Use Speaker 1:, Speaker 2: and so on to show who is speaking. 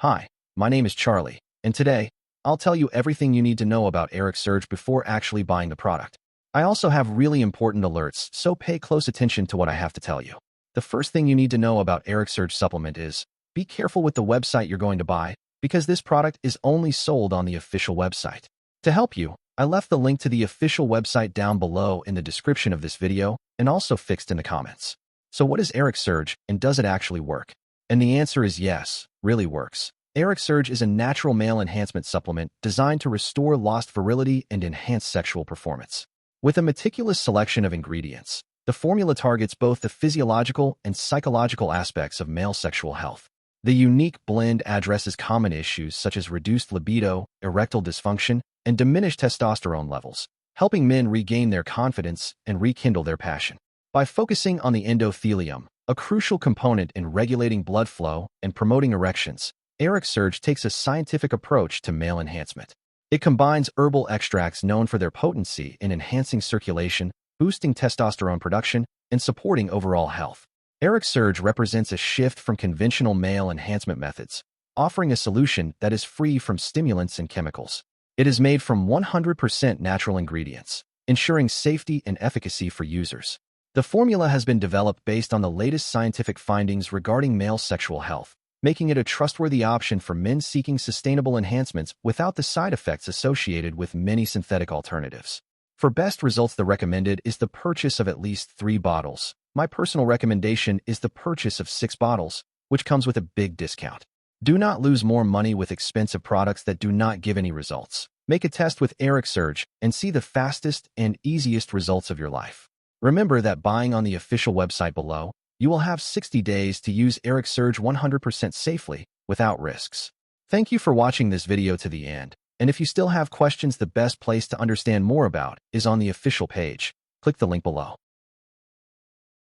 Speaker 1: Hi, my name is Charlie, and today, I'll tell you everything you need to know about ErecSurge before actually buying the product. I also have really important alerts, so pay close attention to what I have to tell you. The first thing you need to know about ErecSurge supplement is, be careful with the website you're going to buy, because this product is only sold on the official website. To help you, I left the link to the official website down below in the description of this video and also fixed in the comments. So what is ErecSurge, and does it actually work? And the answer is yes, really works. ErecSurge is a natural male enhancement supplement designed to restore lost virility and enhance sexual performance. With a meticulous selection of ingredients, the formula targets both the physiological and psychological aspects of male sexual health. The unique blend addresses common issues such as reduced libido, erectile dysfunction, and diminished testosterone levels, helping men regain their confidence and rekindle their passion. By focusing on the endothelium, a crucial component in regulating blood flow and promoting erections, ErecSurge takes a scientific approach to male enhancement. It combines herbal extracts known for their potency in enhancing circulation, boosting testosterone production, and supporting overall health. ErecSurge represents a shift from conventional male enhancement methods, offering a solution that is free from stimulants and chemicals. It is made from 100% natural ingredients, ensuring safety and efficacy for users. The formula has been developed based on the latest scientific findings regarding male sexual health, making it a trustworthy option for men seeking sustainable enhancements without the side effects associated with many synthetic alternatives. For best results, the recommended is the purchase of at least 3 bottles. My personal recommendation is the purchase of 6 bottles, which comes with a big discount. Do not lose more money with expensive products that do not give any results. Make a test with ErecSurge and see the fastest and easiest results of your life. Remember that buying on the official website below, you will have 60 days to use ErecSurge 100% safely, without risks. Thank you for watching this video to the end, and if you still have questions, the best place to understand more about is on the official page. Click the link below.